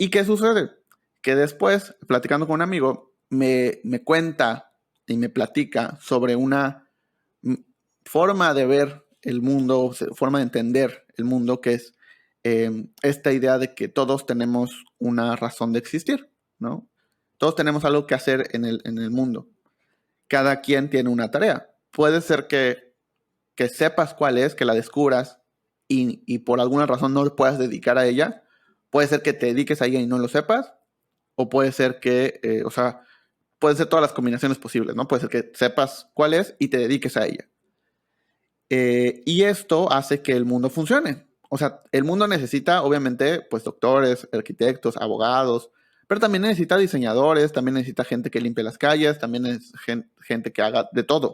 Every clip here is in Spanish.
¿Y qué sucede? Que después, platicando con un amigo, me cuenta y me platica sobre una forma de ver el mundo, forma de entender el mundo, que es esta idea de que todos tenemos una razón de existir, ¿no? Todos tenemos algo que hacer en el mundo. Cada quien tiene una tarea. Puede ser que sepas cuál es, que la descubras y por alguna razón no le puedas dedicar a ella. Puede ser que te dediques a ella y no lo sepas, o puede ser que, pueden ser todas las combinaciones posibles, ¿no? Puede ser que sepas cuál es y te dediques a ella. Y esto hace que el mundo funcione. O sea, el mundo necesita, obviamente, pues doctores, arquitectos, abogados, pero también necesita diseñadores, también necesita gente que limpie las calles, también es gente que haga de todo.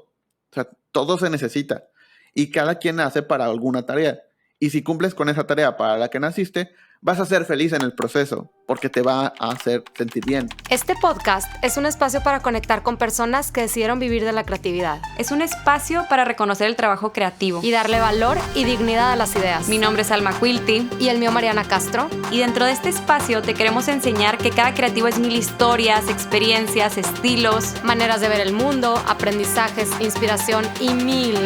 O sea, todo se necesita. Y cada quien nace para alguna tarea. Y si cumples con esa tarea para la que naciste, vas a ser feliz en el proceso, porque te va a hacer sentir bien. Este podcast es un espacio para conectar con personas que decidieron vivir de la creatividad. Es un espacio para reconocer el trabajo creativo y darle valor y dignidad a las ideas. Mi nombre es Alma Quilty. Y el mío, Mariana Castro. Y dentro de este espacio te queremos enseñar que cada creativo es 1000 historias, experiencias, estilos, maneras de ver el mundo, aprendizajes, inspiración y mil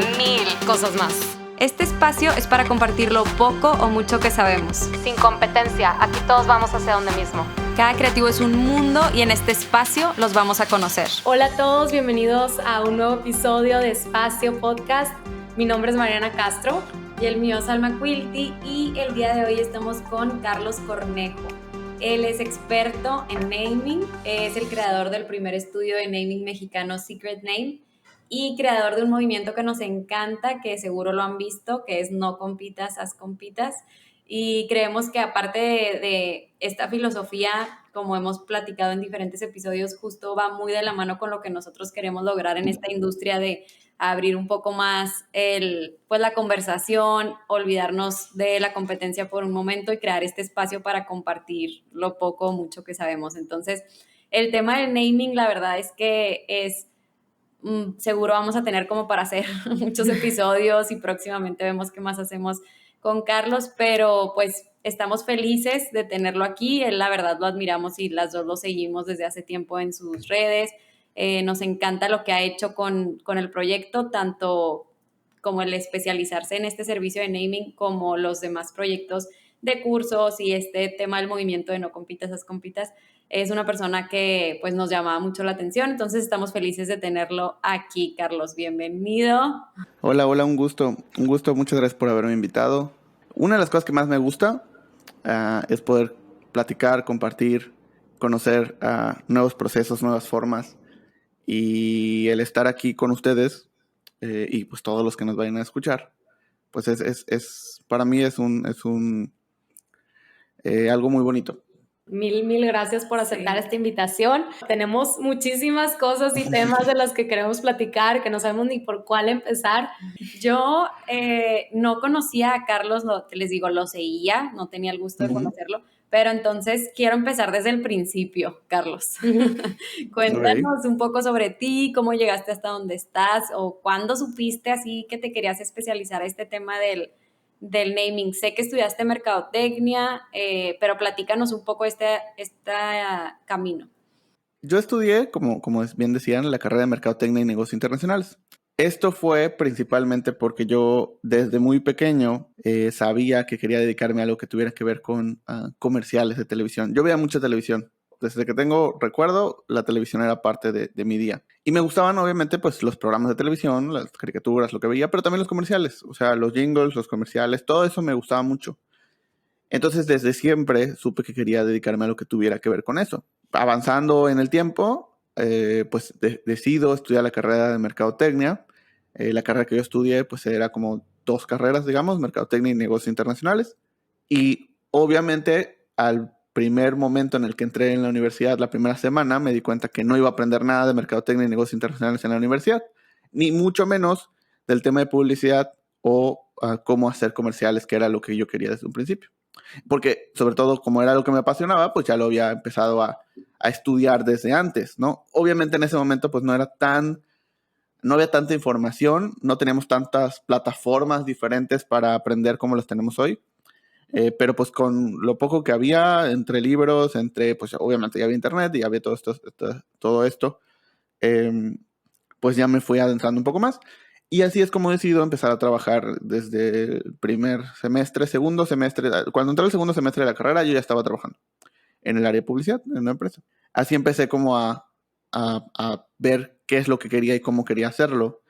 cosas más. Este espacio es para compartir lo poco o mucho que sabemos. Sin competencia, aquí todos vamos hacia donde mismo. Cada creativo es un mundo y en este espacio los vamos a conocer. Hola a todos, bienvenidos a un nuevo episodio de Espacio Podcast. Mi nombre es Mariana Castro y el mío es Alma Quilty, y el día de hoy estamos con Carlos Cornejo. Él es experto en naming, es el creador del primer estudio de naming mexicano Secret Name y creador de un movimiento que nos encanta, que seguro lo han visto, que es No compitas, haz compitas. Y creemos que aparte de esta filosofía, como hemos platicado en diferentes episodios, justo va muy de la mano con lo que nosotros queremos lograr en esta industria de abrir un poco más la conversación, olvidarnos de la competencia por un momento y crear este espacio para compartir lo poco o mucho que sabemos. Entonces, el tema del naming, la verdad es que es seguro vamos a tener como para hacer muchos episodios y próximamente vemos qué más hacemos con Carlos, pero pues estamos felices de tenerlo aquí. Él, la verdad, lo admiramos y las dos lo seguimos desde hace tiempo en sus redes. Nos encanta lo que ha hecho con el proyecto, tanto como el especializarse en este servicio de naming como los demás proyectos de cursos y este tema del movimiento de No compitas, haz compitas. Es una persona que pues nos llamaba mucho la atención, entonces estamos felices de tenerlo aquí. Carlos, bienvenido. Hola, un gusto, muchas gracias por haberme invitado. Una de las cosas que más me gusta es poder platicar, compartir, conocer nuevos procesos, nuevas formas, y el estar aquí con ustedes y pues todos los que nos vayan a escuchar, pues es para mí es algo muy bonito. Mil gracias por aceptar esta invitación. Tenemos muchísimas cosas y temas de los que queremos platicar, que no sabemos ni por cuál empezar. Yo no conocía a Carlos, les digo, lo seguía, no tenía el gusto de conocerlo, pero entonces quiero empezar desde el principio, Carlos. Cuéntanos un poco sobre ti, cómo llegaste hasta donde estás, o cuándo supiste así que te querías especializar a este tema del naming. Sé que estudiaste mercadotecnia, pero platícanos un poco este camino. Yo estudié, como bien decían, la carrera de mercadotecnia y negocios internacionales. Esto fue principalmente porque yo desde muy pequeño sabía que quería dedicarme a algo que tuviera que ver con comerciales de televisión. Yo veía mucha televisión. Desde que tengo recuerdo, la televisión era parte de mi día. Y me gustaban, obviamente, pues los programas de televisión, las caricaturas, lo que veía, pero también los comerciales. O sea, los jingles, los comerciales, todo eso me gustaba mucho. Entonces, desde siempre supe que quería dedicarme a lo que tuviera que ver con eso. Avanzando en el tiempo, pues decido estudiar la carrera de mercadotecnia. La carrera que yo estudié, pues era como 2 carreras, digamos, mercadotecnia y negocios internacionales. Y obviamente, al primer momento en el que entré en la universidad, la primera semana, me di cuenta que no iba a aprender nada de mercadotecnia y negocios internacionales en la universidad, ni mucho menos del tema de publicidad o cómo hacer comerciales, que era lo que yo quería desde un principio. Porque, sobre todo, como era lo que me apasionaba, pues ya lo había empezado a estudiar desde antes, ¿no? Obviamente en ese momento, pues no había tanta información, no teníamos tantas plataformas diferentes para aprender como las tenemos hoy. Pero pues con lo poco que había, entre libros, pues obviamente ya había internet y había todo esto, pues ya me fui adentrando un poco más. Y así es como he decidido empezar a trabajar desde el primer semestre, segundo semestre. Cuando entré el segundo semestre de la carrera, yo ya estaba trabajando en el área de publicidad, en una empresa. Así empecé como a ver qué es lo que quería y cómo quería hacerlo.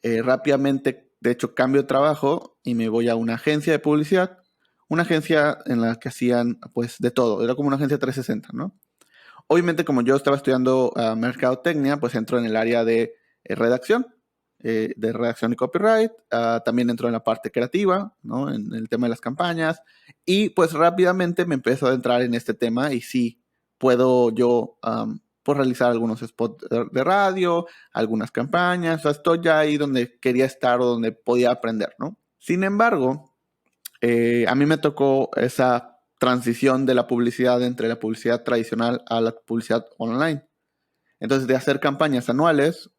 Rápidamente, de hecho, cambio de trabajo y me voy a una agencia de publicidad. Una agencia en la que hacían pues de todo. Era como una agencia 360, ¿no? Obviamente, como yo estaba estudiando mercadotecnia, pues entro en el área de redacción y copyright. También entro en la parte creativa, ¿no? En el tema de las campañas. Y pues rápidamente me empiezo a adentrar en este tema y sí, puedo yo pues realizar algunos spots de radio, algunas campañas. O sea, estoy ya ahí donde quería estar o donde podía aprender, ¿no? Sin embargo, a mí me tocó esa transición de la publicidad entre la publicidad tradicional a la publicidad online. Entonces, de hacer campañas anuales,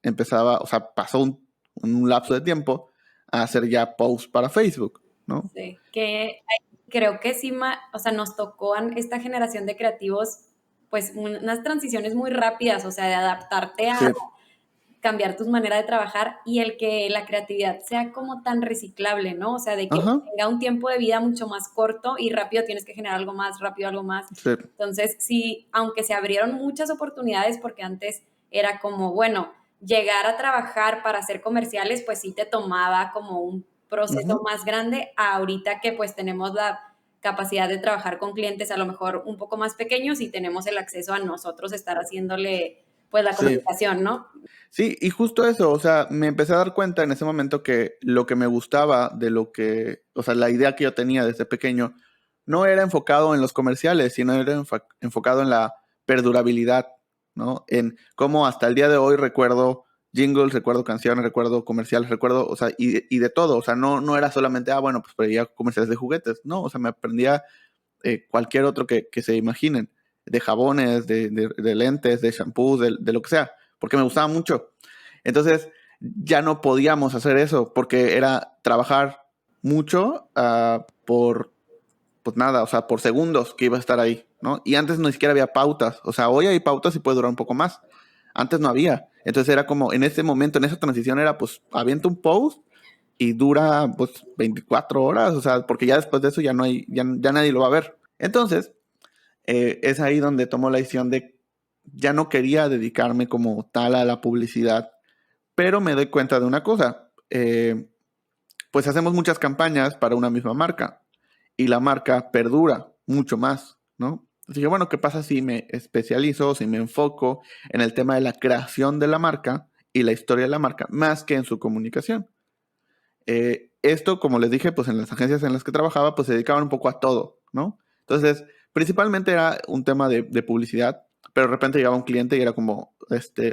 pasó un lapso de tiempo a hacer ya posts para Facebook, ¿no? Sí, que creo que sí, o sea, nos tocó a esta generación de creativos, pues unas transiciones muy rápidas, o sea, de adaptarte a Sí. cambiar tu manera de trabajar y el que la creatividad sea como tan reciclable, ¿no? O sea, de que Ajá. tenga un tiempo de vida mucho más corto y rápido tienes que generar algo más, rápido algo más. Sí. Entonces, sí, aunque se abrieron muchas oportunidades, porque antes era como, bueno, llegar a trabajar para hacer comerciales, pues sí te tomaba como un proceso más grande, a ahorita que pues tenemos la capacidad de trabajar con clientes a lo mejor un poco más pequeños y tenemos el acceso a nosotros estar haciéndole pues la comunicación, ¿no? Sí, y justo eso, o sea, me empecé a dar cuenta en ese momento que lo que me gustaba o sea, la idea que yo tenía desde pequeño, no era enfocado en los comerciales, sino era enfocado en la perdurabilidad, ¿no? En cómo hasta el día de hoy recuerdo jingles, recuerdo canciones, recuerdo comerciales, o sea, y de todo, o sea, no era solamente, bueno, pues veía comerciales de juguetes, no, o sea, me aprendía cualquier otro que se imaginen, de jabones, de lentes, de shampoos, de lo que sea, porque me gustaba mucho. Entonces, ya no podíamos hacer eso, porque era trabajar mucho pues nada, o sea, por segundos que iba a estar ahí, ¿no? Y antes ni siquiera había pautas, o sea, hoy hay pautas y puede durar un poco más. Antes no había. Entonces era como, en ese momento, en esa transición era, pues, avienta un post y dura, pues, 24 horas, o sea, porque ya después de eso ya no hay, ya nadie lo va a ver. Entonces, es ahí donde tomo la decisión de ya no quería dedicarme como tal a la publicidad, pero me doy cuenta de una cosa, pues hacemos muchas campañas para una misma marca y la marca perdura mucho más, ¿no? Así que bueno, ¿qué pasa si me especializo, si me enfoco en el tema de la creación de la marca y la historia de la marca, más que en su comunicación? Esto, como les dije, pues en las agencias en las que trabajaba, pues se dedicaban un poco a todo, ¿no? Entonces, principalmente era un tema de publicidad, pero de repente llegaba un cliente y era como,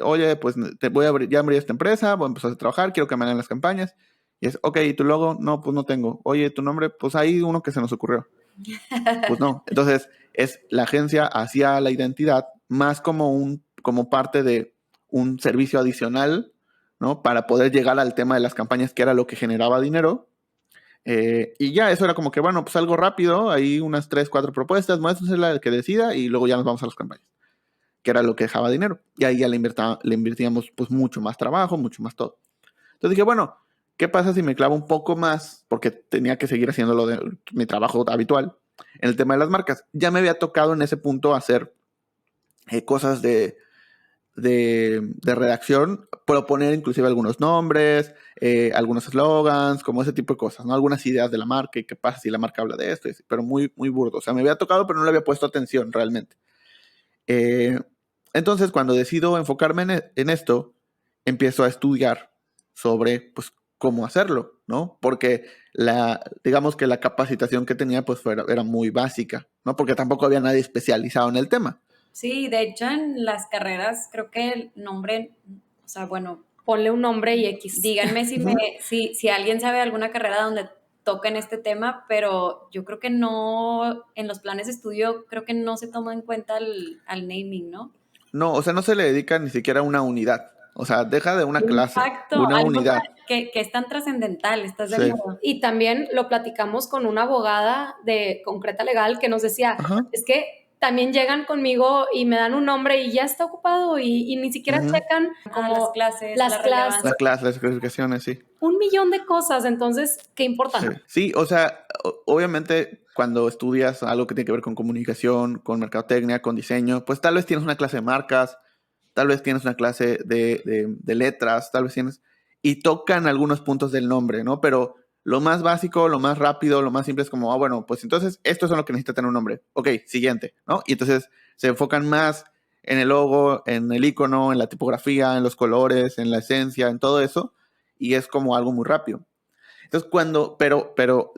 oye, pues ya abrí esta empresa, voy a empezar a trabajar, quiero que me hagan las campañas. Y es, ok, ¿y tu logo? No, pues no tengo. Oye, ¿tu nombre? Pues hay uno que se nos ocurrió. Pues no. Entonces, la agencia hacía la identidad más como parte de un servicio adicional, ¿no? Para poder llegar al tema de las campañas, que era lo que generaba dinero. Y ya, eso era como que, bueno, pues algo rápido, hay unas 3, 4 propuestas, muéstrense la que decida y luego ya nos vamos a las campañas, que era lo que dejaba dinero. Y ahí ya le invertíamos pues mucho más trabajo, mucho más todo. Entonces dije, bueno, ¿qué pasa si me clavo un poco más? Porque tenía que seguir haciendo mi trabajo habitual en el tema de las marcas. Ya me había tocado en ese punto hacer cosas de redacción, proponer inclusive algunos nombres, algunos slogans, como ese tipo de cosas, ¿no? Algunas ideas de la marca y qué pasa si la marca habla de esto, pero muy, muy burdo. O sea, me había tocado, pero no le había puesto atención realmente. Entonces, cuando decido enfocarme en esto, empiezo a estudiar sobre, pues, cómo hacerlo, ¿no? Porque digamos que la capacitación que tenía, pues, era muy básica, ¿no? Porque tampoco había nadie especializado en el tema. Sí, de hecho en las carreras creo que el nombre, o sea, bueno, ponle un nombre y X. Díganme si alguien sabe alguna carrera donde toquen este tema, pero yo creo que no, en los planes de estudio creo que no se toma en cuenta al naming, ¿no? No, o sea, no se le dedica ni siquiera una unidad. O sea, deja de una clase, Exacto, una algo unidad. que es tan trascendental, ¿estás de Sí. acuerdo? Y también lo platicamos con una abogada de Concreta Legal que nos decía, Ajá. es que también llegan conmigo y me dan un nombre y ya está ocupado y ni siquiera Ujú. checan Como las clases, las la clases, relevancia. La clase, las clasificaciones, sí. 1,000,000 de cosas, entonces, ¿qué importa? Sí, sí, o sea, obviamente cuando estudias algo que tiene que ver con comunicación, con mercadotecnia, con diseño, pues tal vez tienes una clase de marcas, tal vez tienes una clase de letras, tal vez tienes, y tocan algunos puntos del nombre, ¿no? Pero lo más básico, lo más rápido, lo más simple es como, bueno, pues entonces esto es lo que necesita tener un nombre. Ok, siguiente, ¿no? Y entonces se enfocan más en el logo, en el icono, en la tipografía, en los colores, en la esencia, en todo eso, y es como algo muy rápido. Entonces, pero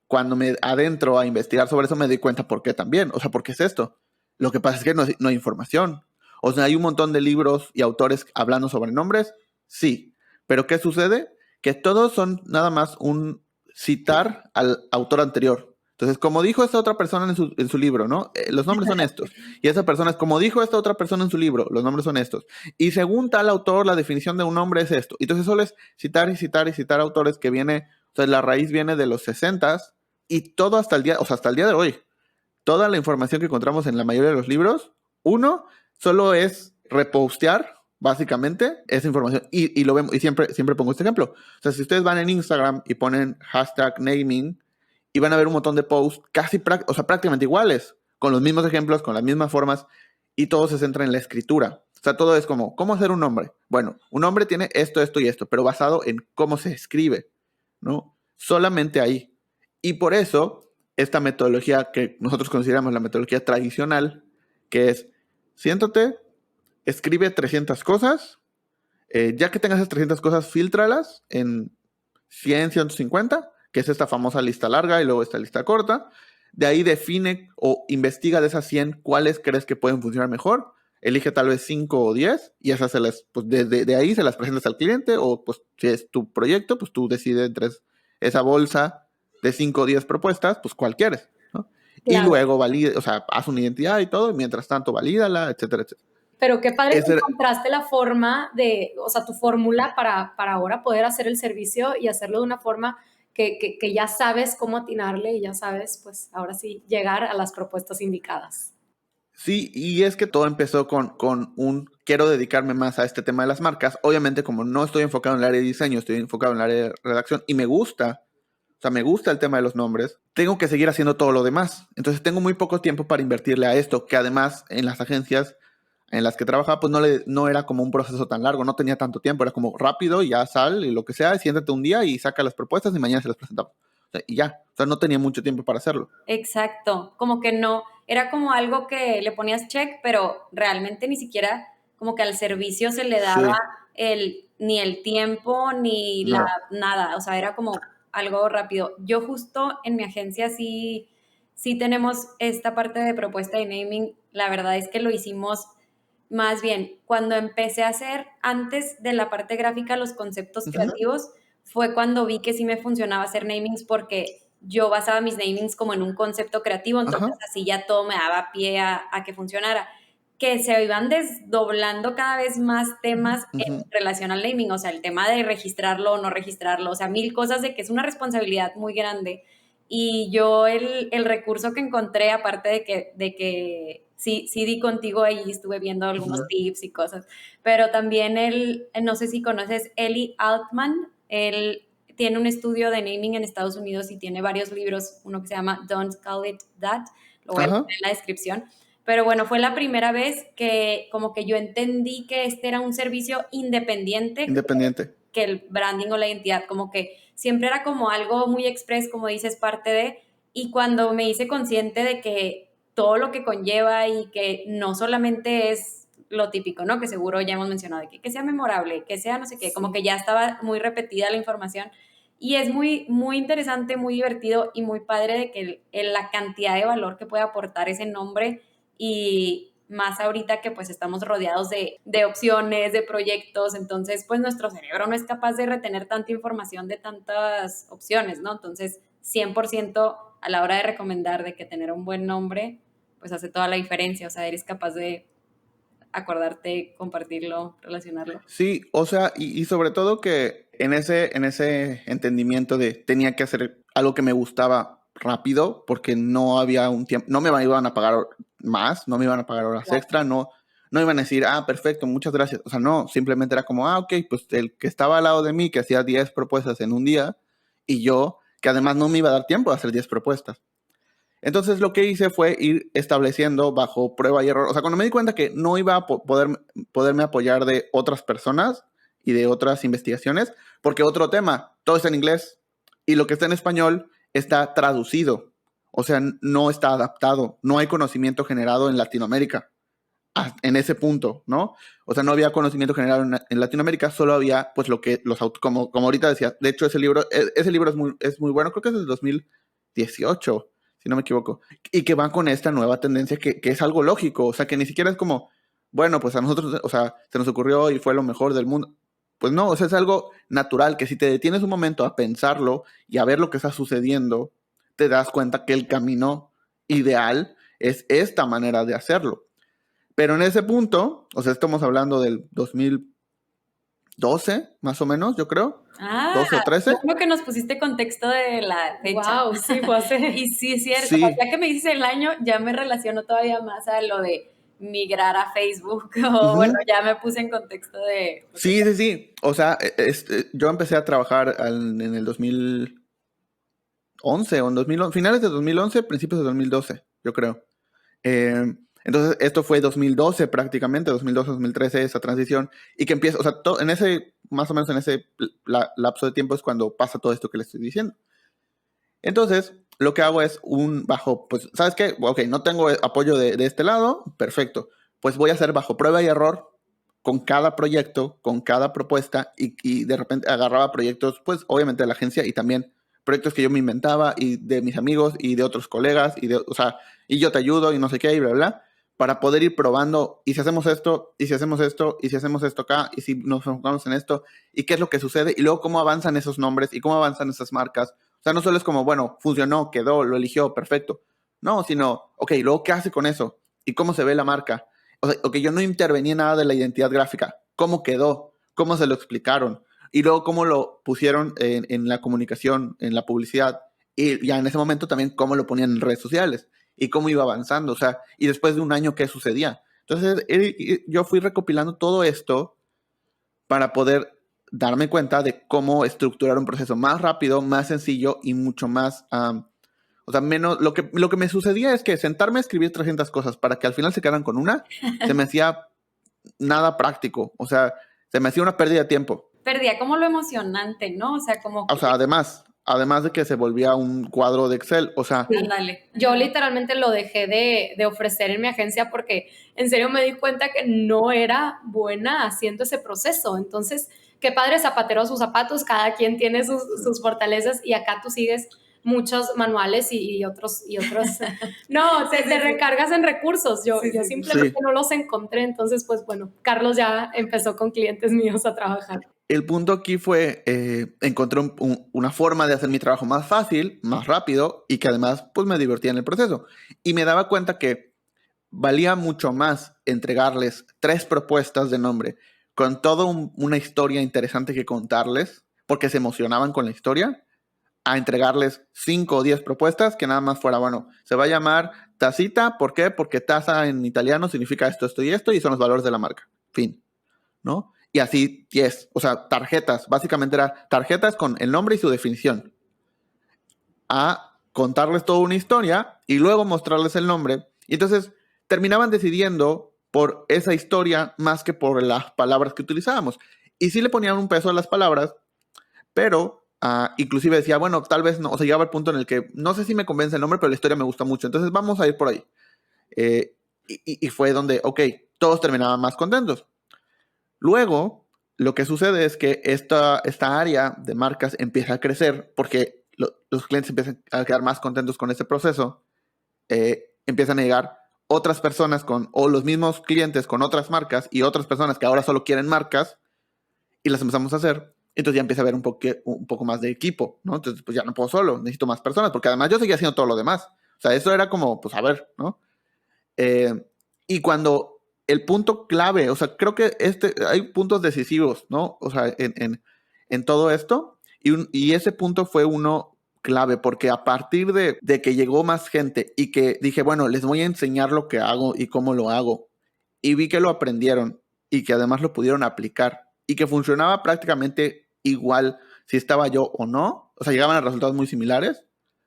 cuando me adentro a investigar sobre eso, me doy cuenta por qué también. O sea, ¿por qué es esto? Lo que pasa es que no hay información. O sea, hay un montón de libros y autores hablando sobre nombres, sí. Pero ¿qué sucede? Que todos son nada más un citar al autor anterior. Entonces, como dijo esta otra persona en su libro, ¿no? Los nombres son estos. Y esa persona es como dijo esta otra persona en su libro, los nombres son estos. Y según tal autor, la definición de un nombre es esto. Entonces, solo es citar y citar y citar autores que viene, o sea, la raíz viene de los 60s y todo hasta el día, o sea, hasta el día de hoy. Toda la información que encontramos en la mayoría de los libros, uno, solo es repostear básicamente esa información. Y lo vemos, y siempre pongo este ejemplo. O sea, si ustedes van en Instagram y ponen hashtag naming, y van a ver un montón de posts o sea, prácticamente iguales, con los mismos ejemplos, con las mismas formas, y todo se centra en la escritura. O sea, todo es como, ¿cómo hacer un nombre? Bueno, un nombre tiene esto, esto y esto, pero basado en cómo se escribe, ¿no? Solamente ahí. Y por eso, esta metodología que nosotros consideramos la metodología tradicional, que es, siéntate, escribe 300 cosas, ya que tengas esas 300 cosas, fíltralas en 100, 150, que es esta famosa lista larga y luego esta lista corta. De ahí define o investiga de esas 100 cuáles crees que pueden funcionar mejor. Elige tal vez 5 o 10 y esas pues de ahí se las presentas al cliente o pues si es tu proyecto, pues tú decides entre esa bolsa de 5 o 10 propuestas, pues cuál quieres, ¿no? Claro. Y luego valida, o sea, haz una identidad y todo, y mientras tanto valídala, etcétera, etcétera. Pero qué padre que Ese- encontraste la forma o sea, tu fórmula para ahora poder hacer el servicio y hacerlo de una forma que ya sabes cómo atinarle y ya sabes, pues ahora sí, llegar a las propuestas indicadas. Sí, y es que todo empezó con quiero dedicarme más a este tema de las marcas. Obviamente, como no estoy enfocado en el área de diseño, estoy enfocado en el área de redacción y me gusta, o sea, me gusta el tema de los nombres, tengo que seguir haciendo todo lo demás. Entonces, tengo muy poco tiempo para invertirle a esto, que además en las agencias en las que trabajaba, pues no era como un proceso tan largo, no tenía tanto tiempo, era como rápido, y ya sal y lo que sea, siéntate un día y saca las propuestas y mañana se las presentamos. O sea, y ya, o sea, no tenía mucho tiempo para hacerlo. Exacto, como que no, era como algo que le ponías check, pero realmente ni siquiera como que al servicio se le daba ni el tiempo ni No. nada, o sea, era como algo rápido. Yo justo en mi agencia sí tenemos esta parte de propuesta de naming, la verdad es que lo hicimos más bien cuando empecé a hacer antes de la parte gráfica los conceptos creativos, fue cuando vi que sí me funcionaba hacer namings porque yo basaba mis namings como en un concepto creativo, entonces así ya todo me daba pie a que funcionara. Que se iban desdoblando cada vez más temas en relación al naming, o sea, el tema de registrarlo o no registrarlo, o sea, mil cosas de que es una responsabilidad muy grande. Y yo el recurso que encontré, aparte de que sí di contigo ahí, estuve viendo algunos tips y cosas, pero también no sé si conoces Eli Altman, él tiene un estudio de naming en Estados Unidos y tiene varios libros, uno que se llama Don't Call It That, lo voy a poner en la descripción. Pero bueno, fue la primera vez que como que yo entendí que este era un servicio independiente. Que el branding o la identidad, como que siempre era como algo muy express, como dices, parte de, y cuando me hice consciente de que todo lo que conlleva y que no solamente es lo típico, ¿no? Que seguro ya hemos mencionado, de que sea memorable, que sea no sé qué, como que ya estaba muy repetida la información. Y es muy, muy interesante, muy divertido y muy padre de que la cantidad de valor que puede aportar ese nombre y más ahorita que pues estamos rodeados de opciones, de proyectos, entonces pues nuestro cerebro no es capaz de retener tanta información de tantas opciones, ¿no? Entonces 100% a la hora de recomendar de que tener un buen nombre pues hace toda la diferencia, o sea, eres capaz de acordarte, compartirlo, relacionarlo. Sí, o sea, y sobre todo que en ese entendimiento de tenía que hacer algo que me gustaba rápido, porque no había un tiempo, no me iban a pagar más, no me iban a pagar horas extra, no iban a decir, perfecto, muchas gracias. O sea, no, simplemente era como, ok, pues el que estaba al lado de mí, que hacía 10 propuestas en un día, y yo, que además no me iba a dar tiempo a hacer 10 propuestas. Entonces lo que hice fue ir estableciendo bajo prueba y error. O sea, cuando me di cuenta que no iba a poderme apoyar de otras personas y de otras investigaciones, porque otro tema, todo está en inglés y lo que está en español está traducido. O sea, no está adaptado. No hay conocimiento generado en Latinoamérica en ese punto, ¿no? O sea, no había conocimiento generado en Latinoamérica, solo había, pues, lo que como ahorita decía. De hecho, ese libro es muy bueno, creo que es del 2018, si no me equivoco, y que va con esta nueva tendencia que es algo lógico, o sea, que ni siquiera es como, bueno, pues a nosotros, o sea, se nos ocurrió y fue lo mejor del mundo. Pues no, o sea, es algo natural que si te detienes un momento a pensarlo y a ver lo que está sucediendo, te das cuenta que el camino ideal es esta manera de hacerlo. Pero en ese punto, o sea, estamos hablando del 2012, más o menos, yo creo. 12 o 13. Creo que nos pusiste contexto de la fecha. Wow, sí, fue hace. Y sí, es cierto. Sí. Ya que me dices el año, ya me relaciono todavía más a lo de migrar a Facebook. O bueno, ya me puse en contexto de... Sí. O sea, yo empecé a trabajar en el 2011 o en 2011, finales de 2011, principios de 2012, yo creo. Entonces, esto fue 2012 prácticamente, 2012-2013, esa transición, y que empieza, o sea, en ese, más o menos en ese lapso de tiempo es cuando pasa todo esto que le estoy diciendo. Entonces, lo que hago es pues, ¿sabes qué? Ok, no tengo apoyo de este lado, perfecto. Pues voy a hacer bajo prueba y error con cada proyecto, con cada propuesta, y de repente agarraba proyectos, pues, obviamente de la agencia y también proyectos que yo me inventaba y de mis amigos y de otros colegas, o sea, y yo te ayudo y no sé qué, y bla, bla, para poder ir probando, y si hacemos esto, y si hacemos esto, y si hacemos esto acá, y si nos enfocamos en esto, y qué es lo que sucede, y luego cómo avanzan esos nombres, y cómo avanzan esas marcas. O sea, no solo es como, bueno, funcionó, quedó, lo eligió, perfecto. No, sino, ok, luego, ¿qué hace con eso? ¿Y cómo se ve la marca? O sea, ok, yo no intervenía nada de la identidad gráfica. ¿Cómo quedó? ¿Cómo se lo explicaron? Y luego cómo lo pusieron en la comunicación, en la publicidad. Y ya en ese momento también cómo lo ponían en redes sociales. Y cómo iba avanzando. O sea, y después de un año, ¿qué sucedía? Entonces, yo fui recopilando todo esto para poder darme cuenta de cómo estructurar un proceso más rápido, más sencillo y mucho más... o sea, menos... Lo que me sucedía es que sentarme a escribir 300 cosas para que al final se quedaran con una, se me hacía nada práctico. O sea, se me hacía una pérdida de tiempo. Perdía como lo emocionante, ¿no? O sea, como... O sea, además de que se volvía un cuadro de Excel, o sea... Sí. Ándale. Yo literalmente lo dejé de ofrecer en mi agencia porque en serio me di cuenta que no era buena haciendo ese proceso. Entonces, qué padre, zapatero a sus zapatos, cada quien tiene sus fortalezas y acá tú sigues muchos manuales y otros. No, te recargas en recursos. Yo simplemente no los encontré. Entonces, pues bueno, Carlos ya empezó con clientes míos a trabajar. El punto aquí fue, encontré una forma de hacer mi trabajo más fácil, más rápido y que además pues me divertía en el proceso. Y me daba cuenta que valía mucho más entregarles 3 propuestas de nombre con toda una historia interesante que contarles, porque se emocionaban con la historia, a entregarles 5 o 10 propuestas que nada más fuera, bueno, se va a llamar tacita, ¿por qué? Porque taza en italiano significa esto, esto y esto, y son los valores de la marca. Fin, ¿no? Y así 10, o sea, tarjetas, básicamente era tarjetas con el nombre y su definición. A contarles toda una historia y luego mostrarles el nombre. Y entonces terminaban decidiendo por esa historia más que por las palabras que utilizábamos. Y sí le ponían un peso a las palabras, pero inclusive decía, bueno, tal vez no, o sea, llegaba al punto en el que no sé si me convence el nombre, pero la historia me gusta mucho, entonces vamos a ir por ahí. Y fue donde, ok, todos terminaban más contentos. Luego, lo que sucede es que esta área de marcas empieza a crecer porque los clientes empiezan a quedar más contentos con ese proceso. Empiezan a llegar otras personas o los mismos clientes con otras marcas y otras personas que ahora solo quieren marcas y las empezamos a hacer. Entonces ya empieza a haber un poco más de equipo, ¿no? Entonces, pues ya no puedo solo, necesito más personas, porque además yo seguía haciendo todo lo demás. O sea, eso era como, pues a ver, ¿no? Y cuando el punto clave, o sea, creo que hay puntos decisivos, ¿no? O sea, en todo esto, y ese punto fue uno clave, porque a partir de que llegó más gente y que dije, bueno, les voy a enseñar lo que hago y cómo lo hago, y vi que lo aprendieron y que además lo pudieron aplicar y que funcionaba prácticamente igual si estaba yo o no, o sea, llegaban a resultados muy similares,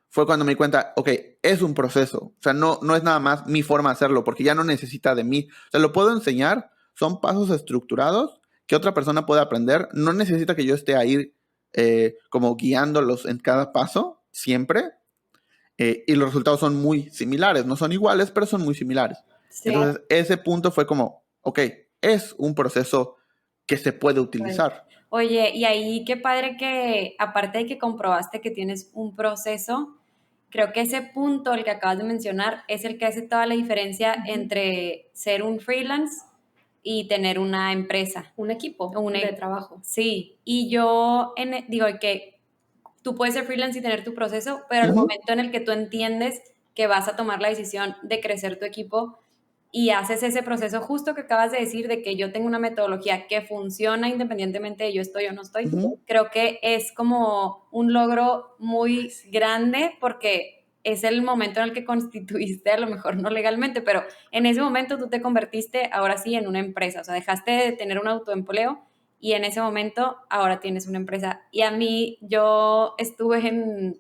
fue cuando me di cuenta, ok, es un proceso, o sea, no es nada más mi forma de hacerlo, porque ya no necesita de mí, o sea, lo puedo enseñar, son pasos estructurados que otra persona puede aprender, no necesita que yo esté ahí como guiándolos en cada paso, siempre, y los resultados son muy similares, no son iguales, pero son muy similares. Sí. Entonces, ese punto fue como, ok, es un proceso que se puede utilizar. Oye, y ahí qué padre que, aparte de que comprobaste que tienes un proceso, creo que ese punto, el que acabas de mencionar, es el que hace toda la diferencia entre ser un freelance y tener una empresa. Un equipo de trabajo. Sí, y yo digo que tú puedes ser freelance y tener tu proceso, pero el momento en el que tú entiendes que vas a tomar la decisión de crecer tu equipo y haces ese proceso justo que acabas de decir de que yo tengo una metodología que funciona independientemente de yo estoy o no estoy, creo que es como un logro muy grande porque es el momento en el que constituiste, a lo mejor no legalmente, pero en ese momento tú te convertiste ahora sí en una empresa, o sea, dejaste de tener un autoempleo y en ese momento ahora tienes una empresa. Y a mí, yo estuve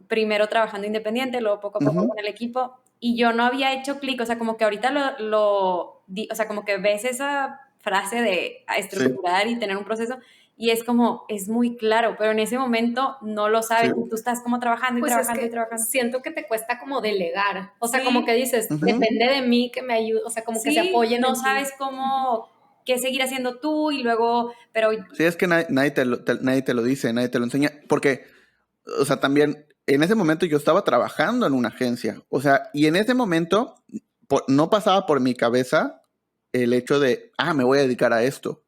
primero trabajando independiente, luego poco a poco con el equipo, y yo no había hecho clic, o sea, como que ahorita o sea, como que ves esa frase de estructurar y tener un proceso, y es como, es muy claro, pero en ese momento no lo sabes, y tú estás como trabajando y trabajando y trabajando. Siento que te cuesta como delegar, o sea, como que dices, depende de mí que me ayude, o sea, como que se apoyen no sabes cómo, qué seguir haciendo tú, y luego, pero... Sí, es que nadie te lo dice, nadie te lo enseña, porque, o sea, también en ese momento yo estaba trabajando en una agencia, o sea, y en ese momento no pasaba por mi cabeza el hecho de, me voy a dedicar a esto.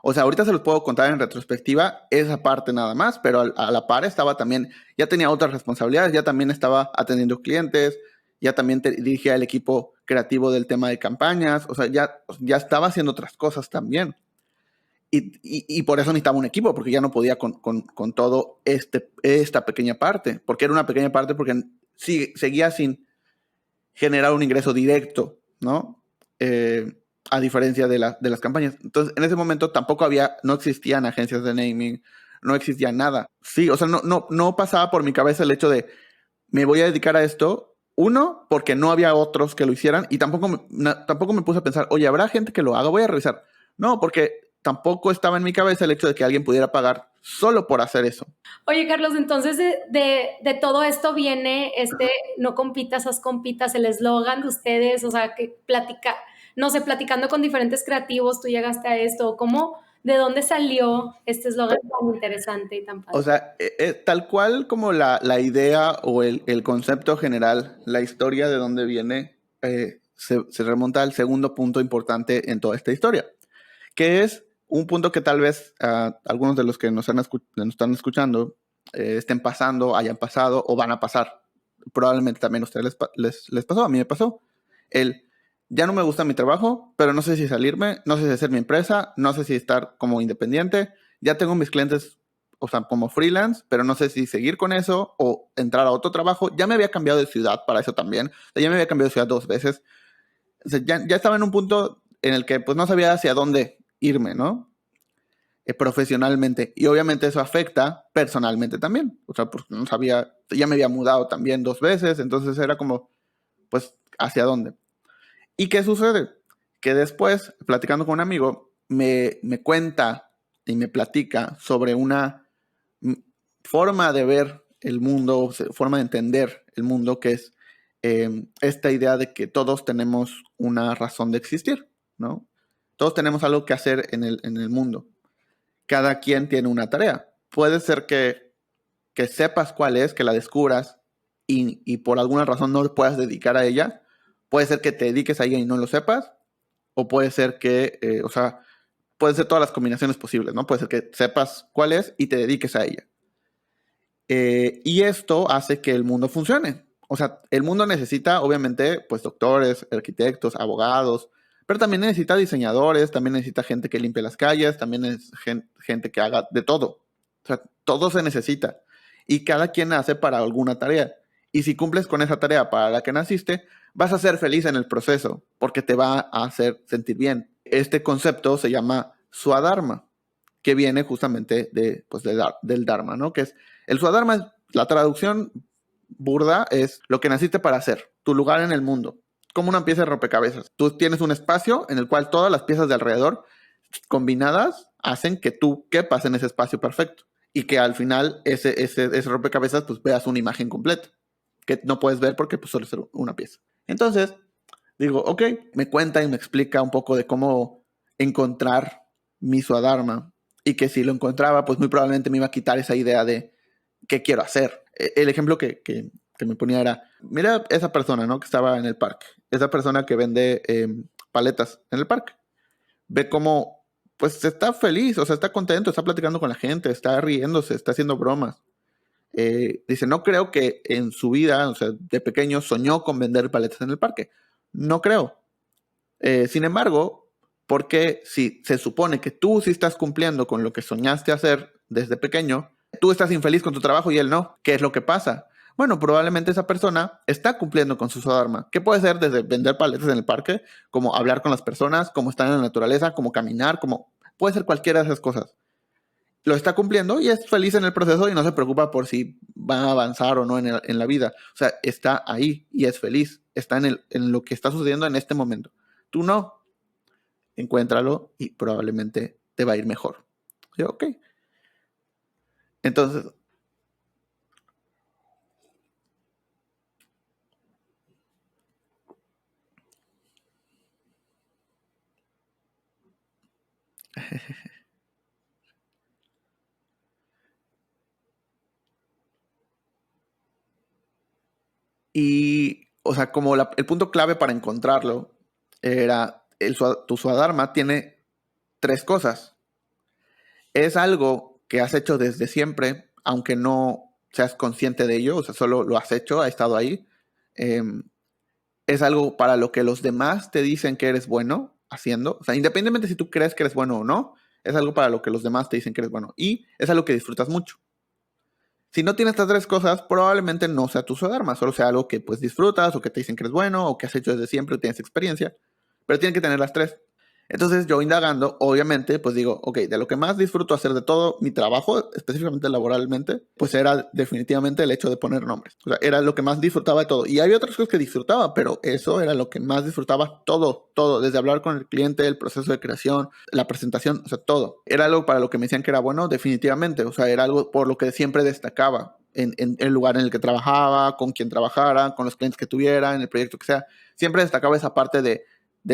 O sea, ahorita se los puedo contar en retrospectiva esa parte nada más, pero a la par estaba también, ya tenía otras responsabilidades, ya también estaba atendiendo clientes, ya también dirigía el equipo creativo del tema de campañas, o sea, ya estaba haciendo otras cosas también. Y por eso necesitaba un equipo, porque ya no podía con todo esta pequeña parte, porque era una pequeña parte porque seguía sin generar un ingreso directo, ¿no? A diferencia de las campañas. Entonces, en ese momento no existían agencias de naming, no existía nada. Sí, o sea, no pasaba por mi cabeza el hecho de, me voy a dedicar a esto, uno, porque no había otros que lo hicieran, y tampoco me puse a pensar, oye, ¿habrá gente que lo haga? Voy a revisar. No, porque tampoco estaba en mi cabeza el hecho de que alguien pudiera pagar solo por hacer eso. Oye, Carlos, entonces de todo esto viene no compitas, haz compitas, el eslogan de ustedes, o sea, que platicando con diferentes creativos, tú llegaste a esto, ¿de dónde salió este eslogan tan interesante y tan padre? O sea, tal cual como la idea o el concepto general, la historia de dónde viene, se remonta al segundo punto importante en toda esta historia, que es un punto que tal vez algunos de los que nos están escuchando estén pasando, hayan pasado o van a pasar. Probablemente también a ustedes les pasó, a mí me pasó. Ya no me gusta mi trabajo, pero no sé si salirme, no sé si hacer mi empresa, no sé si estar como independiente. Ya tengo mis clientes, o sea, como freelance, pero no sé si seguir con eso o entrar a otro trabajo. Ya me había cambiado de ciudad para eso también. O sea, ya me había cambiado de ciudad 2 veces. O sea, ya estaba en un punto en el que pues no sabía hacia dónde irme, ¿no? Profesionalmente. Y obviamente eso afecta personalmente también. O sea, porque no sabía, ya me había mudado también 2 veces, entonces era como, pues, ¿hacia dónde? ¿Y qué sucede? Que después, platicando con un amigo, me cuenta y me platica sobre una forma de ver el mundo, forma de entender el mundo, que es esta idea de que todos tenemos una razón de existir, ¿no? Todos tenemos algo que hacer en el mundo. Cada quien tiene una tarea. Puede ser que sepas cuál es, que la descubras y por alguna razón no te puedas dedicar a ella. Puede ser que te dediques a ella y no lo sepas, o puede ser que, o sea, pueden ser todas las combinaciones posibles, ¿no? Puede ser que sepas cuál es y te dediques a ella. Y esto hace que el mundo funcione. O sea, el mundo necesita, obviamente, pues doctores, arquitectos, abogados, Pero también necesita diseñadores, también necesita gente que limpie las calles, también es gente que haga de todo. O sea, todo se necesita. Y cada quien nace para alguna tarea. Y si cumples con esa tarea para la que naciste, vas a ser feliz en el proceso, porque te va a hacer sentir bien. Este concepto se llama Swadharma, que viene justamente del Dharma, ¿no? Que es el Swadharma, la traducción burda es lo que naciste para hacer, tu lugar en el mundo, como una pieza de rompecabezas. Tú tienes un espacio en el cual todas las piezas de alrededor combinadas hacen que tú quepas en ese espacio perfecto y que al final ese rompecabezas pues veas una imagen completa que no puedes ver porque pues solo es una pieza. Entonces digo, ok, me cuenta y me explica un poco de cómo encontrar mi Swadharma y que si lo encontraba pues muy probablemente me iba a quitar esa idea de qué quiero hacer. El ejemplo que me ponía era, mira esa persona, ¿no? Que estaba en el parque, esa persona que vende paletas en el parque. Ve cómo, pues está feliz, o sea, está contento, está platicando con la gente, está riéndose, está haciendo bromas. Dice, no creo que en su vida, o sea, de pequeño soñó con vender paletas en el parque. No creo. Sin embargo, porque si se supone que tú sí estás cumpliendo con lo que soñaste hacer desde pequeño, tú estás infeliz con tu trabajo y él no. ¿Qué es lo que pasa? Bueno, probablemente esa persona está cumpliendo con su Swadharma. ¿Qué puede ser desde vender paletas en el parque, como hablar con las personas, como estar en la naturaleza, como caminar, como puede ser cualquiera de esas cosas? Lo está cumpliendo y es feliz en el proceso y no se preocupa por si va a avanzar o no en la vida. O sea, está ahí y es feliz. Está en lo que está sucediendo en este momento. Tú no. Encuéntralo y probablemente te va a ir mejor. Yo, ok. Entonces, y, o sea, como el punto clave para encontrarlo era tu Swadharma tiene 3 cosas. Es algo que has hecho desde siempre, aunque no seas consciente de ello, o sea, solo lo has hecho, ha estado ahí. Es algo para lo que los demás te dicen que eres bueno haciendo. O sea, independientemente si tú crees que eres bueno o no, es algo para lo que los demás te dicen que eres bueno. Y es algo que disfrutas mucho. Si no tienes estas 3 cosas, probablemente no sea tu Swadharma, solo sea algo que pues disfrutas o que te dicen que eres bueno o que has hecho desde siempre o tienes experiencia. Pero tienen que tener las 3. Entonces yo indagando, obviamente, pues digo, ok, de lo que más disfruto hacer de todo mi trabajo, específicamente laboralmente, pues era definitivamente el hecho de poner nombres. O sea, era lo que más disfrutaba de todo. Y había otras cosas que disfrutaba, pero eso era lo que más disfrutaba todo, desde hablar con el cliente, el proceso de creación, la presentación, o sea, todo. Era algo para lo que me decían que era bueno, definitivamente. O sea, era algo por lo que siempre destacaba en el lugar en el que trabajaba, con quien trabajara, con los clientes que tuviera, en el proyecto que sea. Siempre destacaba esa parte de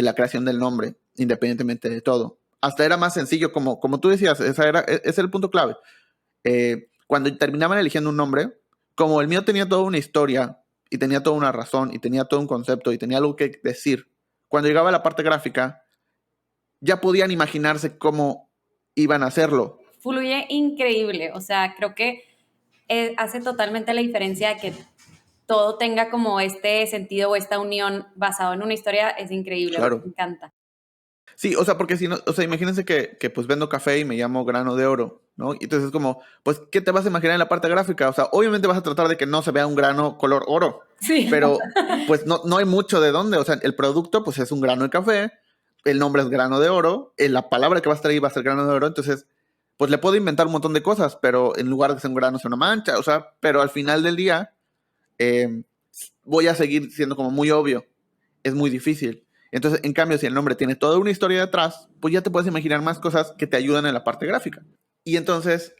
la creación del nombre, independientemente de todo. Hasta era más sencillo, como tú decías, ese era el punto clave. Cuando terminaban eligiendo un nombre, como el mío tenía toda una historia, y tenía toda una razón, y tenía todo un concepto, y tenía algo que decir, cuando llegaba a la parte gráfica, ya podían imaginarse cómo iban a hacerlo. Fluye increíble, o sea, creo que hace totalmente la diferencia que todo tenga como este sentido o esta unión basado en una historia, es increíble, claro. Me encanta. Sí, o sea, porque si no, o sea, imagínense que pues vendo café y me llamo Grano de Oro, ¿no? Y entonces es como, pues, ¿qué te vas a imaginar en la parte gráfica? O sea, obviamente vas a tratar de que no se vea un grano color oro. Sí. Pero, pues, no hay mucho de dónde. O sea, el producto, pues, es un grano de café, el nombre es Grano de Oro, la palabra que va a estar ahí va a ser Grano de Oro, entonces, pues, le puedo inventar un montón de cosas, pero en lugar de ser un grano, es una mancha, o sea, pero al final del día, voy a seguir siendo como muy obvio. Es muy difícil. Entonces, en cambio, si el nombre tiene toda una historia detrás, pues ya te puedes imaginar más cosas que te ayudan en la parte gráfica. Y entonces,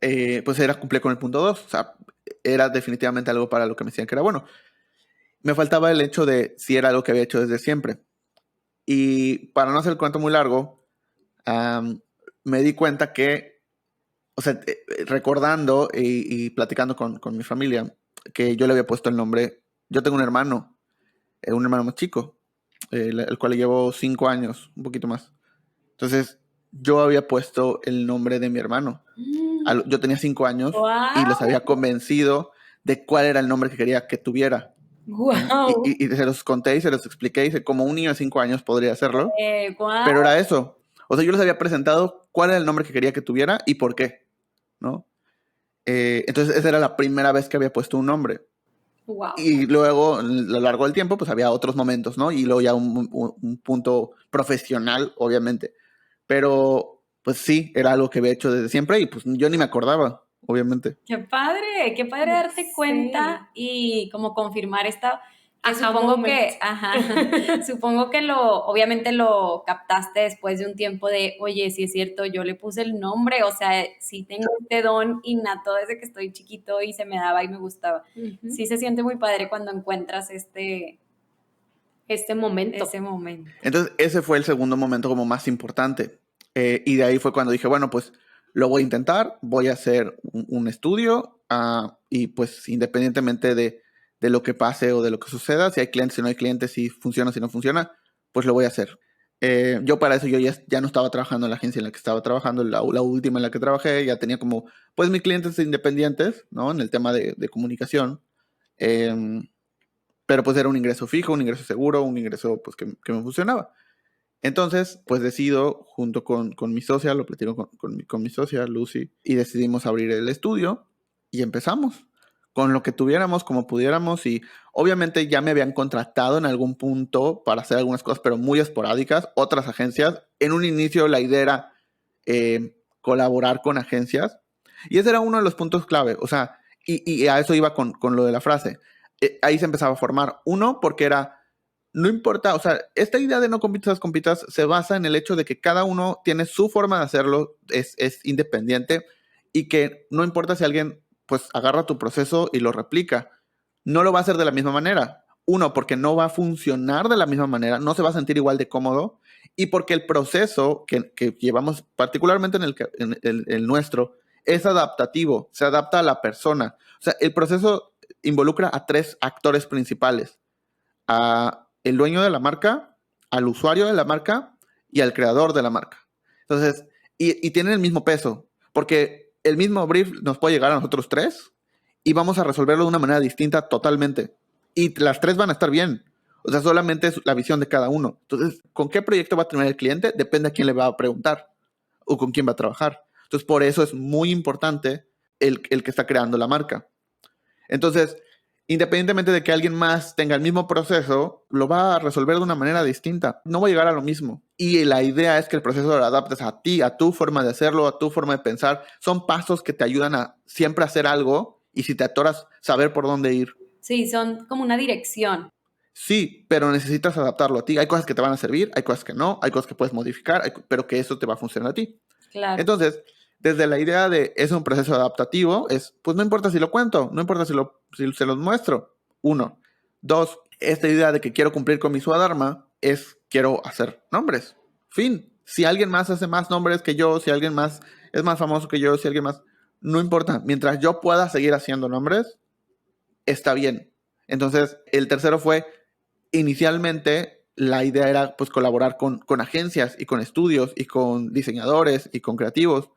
pues cumplí con el punto 2. O sea, era definitivamente algo para lo que me decían que era bueno. Me faltaba el hecho de si era algo que había hecho desde siempre. Y para no hacer el cuento muy largo, me di cuenta que, o sea, recordando y platicando con mi familia, que yo le había puesto el nombre. Yo tengo un hermano más chico, el cual le llevo 5 años, un poquito más. Entonces, yo había puesto el nombre de mi hermano. Yo tenía 5 años. ¡Wow! Y los había convencido de cuál era el nombre que quería que tuviera. ¡Guau! Y se los conté y se los expliqué, y como un niño de 5 años podría hacerlo, Guau. pero era eso. O sea, yo les había presentado cuál era el nombre que quería que tuviera y por qué, ¿no? Entonces, esa era la primera vez que había puesto un nombre. Wow. Y luego, a lo largo del tiempo, pues había otros momentos, ¿no? Y luego ya un punto profesional, obviamente. Pero, pues sí, era algo que había hecho desde siempre y pues yo ni me acordaba, obviamente. Qué padre darte Sí. cuenta y como confirmar esta, que Aha supongo moment. que, supongo que obviamente lo captaste después de un tiempo de, oye, sí es cierto, yo le puse el nombre, o sea, sí tengo este don innato desde que estoy chiquito y se me daba y me gustaba. Ujú. Sí se siente muy padre cuando encuentras Este momento. ese momento. Entonces, ese fue el segundo momento como más importante. Y de ahí fue cuando dije, bueno, pues lo voy a intentar, voy a hacer un estudio y pues independientemente de lo que pase o de lo que suceda, si hay clientes, si no hay clientes, si funciona, si no funciona, pues lo voy a hacer. Yo para eso yo ya no estaba trabajando en la agencia en la que estaba trabajando, la última en la que trabajé, ya tenía como pues mis clientes independientes, ¿no? En el tema de comunicación. Pero pues era un ingreso fijo, un ingreso seguro, un ingreso pues que me funcionaba. Entonces, pues decido, junto con mi socia, lo platico con mi socia, Lucy, y decidimos abrir el estudio y empezamos con lo que tuviéramos, como pudiéramos, y obviamente ya me habían contratado en algún punto para hacer algunas cosas, pero muy esporádicas, otras agencias. En un inicio la idea era colaborar con agencias, y ese era uno de los puntos clave, o sea, y a eso iba con lo de la frase. Ahí se empezaba a formar. Uno, porque era, no importa, o sea, esta idea de no compitas se basa en el hecho de que cada uno tiene su forma de hacerlo, es independiente, y que no importa si alguien pues agarra tu proceso y lo replica, no lo va a hacer de la misma manera. Uno, porque no va a funcionar de la misma manera, no se va a sentir igual de cómodo, y porque el proceso que llevamos, particularmente en el nuestro, es adaptativo, se adapta a la persona. O sea, el proceso involucra a 3 actores principales: a el dueño de la marca, al usuario de la marca y al creador de la marca. Entonces, y tienen el mismo peso, porque el mismo brief nos puede llegar a nosotros 3 y vamos a resolverlo de una manera distinta totalmente. Y las 3 van a estar bien. O sea, solamente es la visión de cada uno. Entonces, ¿con qué proyecto va a terminar el cliente? Depende a quién le va a preguntar o con quién va a trabajar. Entonces, por eso es muy importante el que está creando la marca. Entonces, independientemente de que alguien más tenga el mismo proceso, lo va a resolver de una manera distinta. No va a llegar a lo mismo. Y la idea es que el proceso lo adaptes a ti, a tu forma de hacerlo, a tu forma de pensar. Son pasos que te ayudan a siempre hacer algo, y si te atoras, saber por dónde ir. Sí, son como una dirección. Sí, pero necesitas adaptarlo a ti. Hay cosas que te van a servir, hay cosas que no, hay cosas que puedes modificar, pero que eso te va a funcionar a ti. Claro. Entonces, desde la idea de es un proceso adaptativo, es, pues no importa si lo cuento, no importa si se los muestro. 1. 2, esta idea de que quiero cumplir con mi Swadharma es quiero hacer nombres. Fin. Si alguien más hace más nombres que yo, si alguien más es más famoso que yo, si alguien más, no importa. Mientras yo pueda seguir haciendo nombres, está bien. Entonces, el tercero fue, inicialmente, la idea era pues colaborar con agencias y con estudios y con diseñadores y con creativos,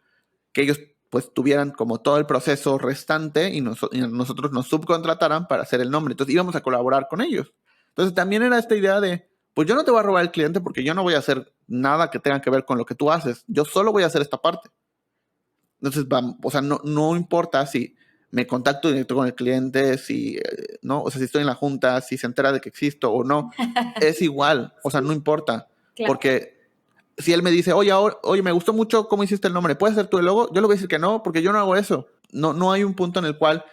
que ellos pues tuvieran como todo el proceso restante y nosotros nos subcontrataran para hacer el nombre. Entonces íbamos a colaborar con ellos. Entonces también era esta idea de, pues yo no te voy a robar el cliente porque yo no voy a hacer nada que tenga que ver con lo que tú haces. Yo solo voy a hacer esta parte. Entonces, o sea, no importa si me contacto directo con el cliente, si, ¿no? O sea, si estoy en la junta, si se entera de que existo o no, es igual. O sea, no importa. Claro. Porque si él me dice, oye, me gustó mucho cómo hiciste el nombre, ¿puedes hacer tú el logo? Yo le voy a decir que no, porque yo no hago eso. No hay un punto en el cual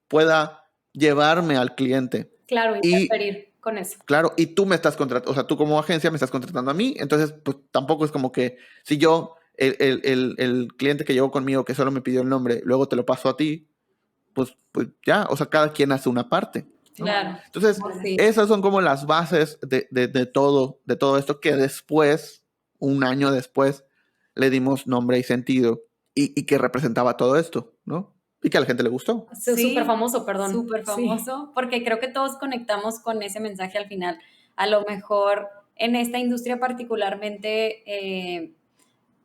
pueda llevarme al cliente. Claro, interferir con eso. Claro, y tú me estás contratando, o sea, tú como agencia me estás contratando a mí, entonces pues tampoco es como que si yo, el cliente que llegó conmigo que solo me pidió el nombre, luego te lo paso a ti, pues ya, o sea, cada quien hace una parte, ¿no? Claro. Entonces, Sí. esas son como las bases de todo esto que después, un año después, le dimos nombre y sentido y que representaba todo esto, ¿no? Y que a la gente le gustó. Sí, Súper famoso, perdón. Súper Sí. famoso, porque creo que todos conectamos con ese mensaje al final. A lo mejor en esta industria particularmente,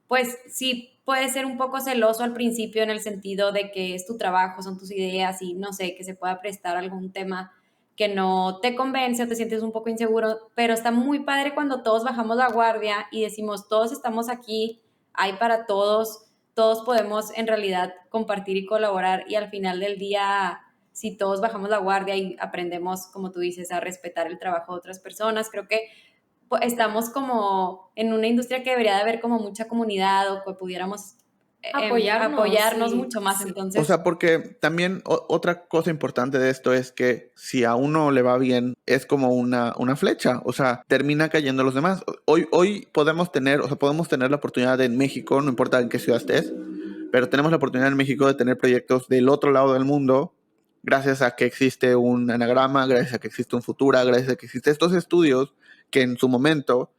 pues sí, puede ser un poco celoso al principio en el sentido de que es tu trabajo, son tus ideas y no sé, que se pueda prestar algún tema que no te convence o te sientes un poco inseguro, pero está muy padre cuando todos bajamos la guardia y decimos, todos estamos aquí, hay para todos podemos en realidad compartir y colaborar, y al final del día, si todos bajamos la guardia y aprendemos, como tú dices, a respetar el trabajo de otras personas, creo que estamos como en una industria que debería de haber como mucha comunidad, o que pudiéramos apoyarnos sí, mucho más. sí. Entonces, O sea, porque también otra cosa importante de esto es que si a uno le va bien, es como una flecha, o sea, termina cayendo a los demás. Hoy podemos tener la oportunidad en México, no importa en qué ciudad estés, pero tenemos la oportunidad en México de tener proyectos del otro lado del mundo, gracias a que existe un Anagrama, gracias a que existe un Futura, gracias a que existen estos estudios que en su momento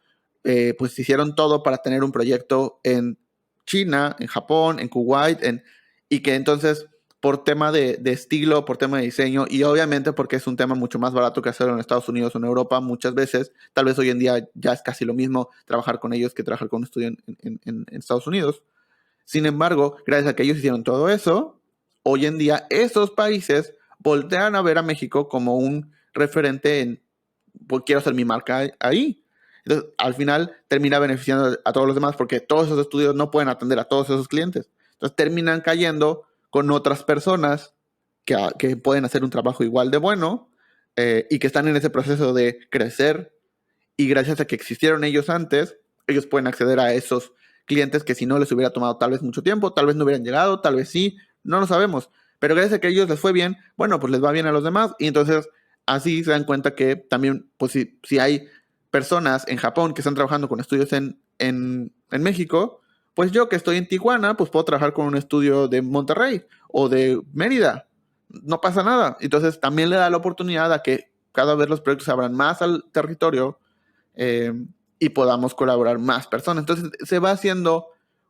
pues hicieron todo para tener un proyecto en China, en Japón, en Kuwait, y que entonces por tema de estilo, por tema de diseño, y obviamente porque es un tema mucho más barato que hacerlo en Estados Unidos o en Europa muchas veces, tal vez hoy en día ya es casi lo mismo trabajar con ellos que trabajar con un estudio en Estados Unidos. Sin embargo, gracias a que ellos hicieron todo eso, hoy en día esos países voltean a ver a México como un referente en, pues quiero hacer mi marca ahí. Entonces, al final termina beneficiando a todos los demás porque todos esos estudios no pueden atender a todos esos clientes. Entonces terminan cayendo con otras personas que pueden hacer un trabajo igual de bueno y que están en ese proceso de crecer, y gracias a que existieron ellos antes, ellos pueden acceder a esos clientes que si no les hubiera tomado tal vez mucho tiempo, tal vez no hubieran llegado, tal vez sí, no lo sabemos. Pero gracias a que a ellos les fue bien, bueno, pues les va bien a los demás, y entonces así se dan cuenta que también, pues si hay personas en Japón que están trabajando con estudios en México, pues yo que estoy en Tijuana, pues puedo trabajar con un estudio de Monterrey o de Mérida. No pasa nada. Entonces también le da la oportunidad a que cada vez los proyectos se abran más al territorio y podamos colaborar más personas. Entonces se va haciendo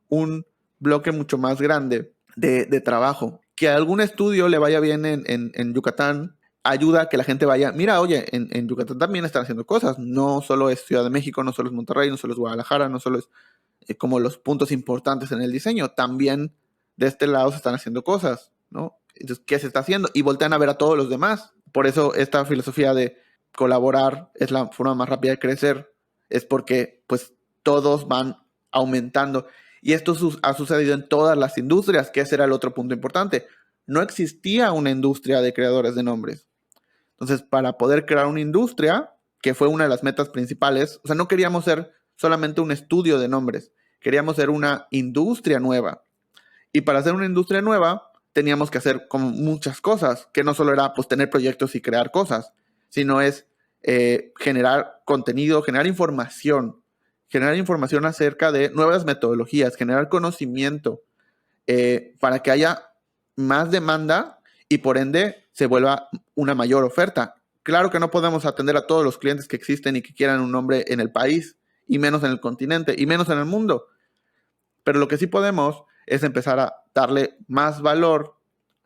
un bloque mucho más grande de trabajo. Que a algún estudio le vaya bien en Yucatán ayuda a que la gente vaya, mira, oye, en Yucatán también están haciendo cosas. No solo es Ciudad de México, no solo es Monterrey, no solo es Guadalajara, no solo es como los puntos importantes en el diseño. También de este lado se están haciendo cosas, ¿no? Entonces, ¿qué se está haciendo? Y voltean a ver a todos los demás. Por eso esta filosofía de colaborar es la forma más rápida de crecer, es porque pues todos van aumentando. Y esto ha sucedido en todas las industrias, que ese era el otro punto importante. No existía una industria de creadores de nombres. Entonces, para poder crear una industria, que fue una de las metas principales, o sea, no queríamos ser solamente un estudio de nombres, queríamos ser una industria nueva. Y para hacer una industria nueva, teníamos que hacer como muchas cosas, que no solo era pues tener proyectos y crear cosas, sino es generar contenido, generar información acerca de nuevas metodologías, generar conocimiento para que haya más demanda y por ende se vuelva una mayor oferta. Claro que no podemos atender a todos los clientes que existen y que quieran un nombre en el país, y menos en el continente, y menos en el mundo. Pero lo que sí podemos es empezar a darle más valor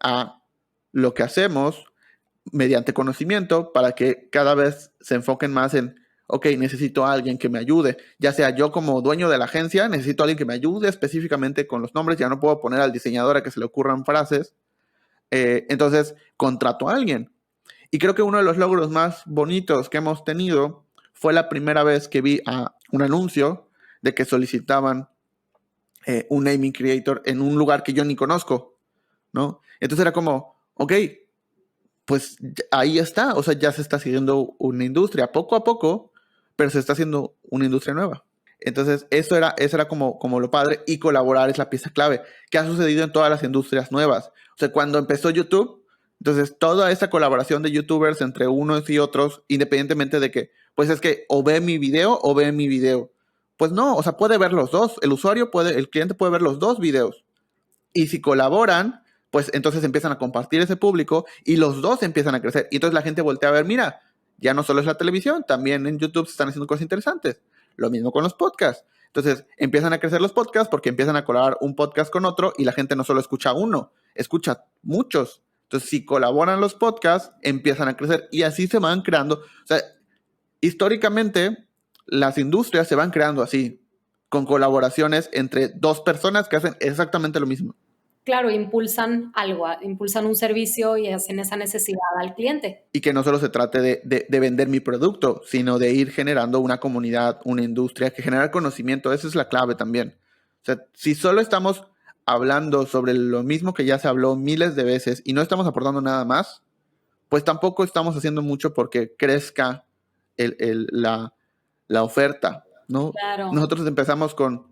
a lo que hacemos mediante conocimiento para que cada vez se enfoquen más en, ok, necesito a alguien que me ayude, ya sea yo como dueño de la agencia, necesito a alguien que me ayude específicamente con los nombres, ya no puedo poner al diseñador a que se le ocurran frases, entonces contrato a alguien. Y creo que uno de los logros más bonitos que hemos tenido fue la primera vez que vi un anuncio de que solicitaban un naming creator en un lugar que yo ni conozco, ¿no? Entonces era como, ok, pues ahí está, o sea, ya se está haciendo una industria poco a poco, pero se está haciendo una industria nueva. Entonces, eso era como lo padre, y colaborar es la pieza clave, que ha sucedido en todas las industrias nuevas. O sea, cuando empezó YouTube, entonces toda esta colaboración de YouTubers entre unos y otros, independientemente de que, pues es que o ve mi video o ve mi video. Pues no, o sea, puede ver los dos, el cliente puede ver los dos videos. Y si colaboran, pues entonces empiezan a compartir ese público y los dos empiezan a crecer. Y entonces la gente voltea a ver, mira, ya no solo es la televisión, también en YouTube se están haciendo cosas interesantes. Lo mismo con los podcasts. Entonces empiezan a crecer los podcasts porque empiezan a colaborar un podcast con otro y la gente no solo escucha uno, escucha muchos. Entonces si colaboran los podcasts, empiezan a crecer y así se van creando. O sea, históricamente las industrias se van creando así, con colaboraciones entre dos personas que hacen exactamente lo mismo. claro, impulsan algo, impulsan un servicio y hacen esa necesidad al cliente. Y que no solo se trate de vender mi producto, sino de ir generando una comunidad, una industria, que generar conocimiento. Esa es la clave también. O sea, si solo estamos hablando sobre lo mismo que ya se habló miles de veces y no estamos aportando nada más, pues tampoco estamos haciendo mucho porque crezca la oferta, ¿no? Claro. Nosotros empezamos con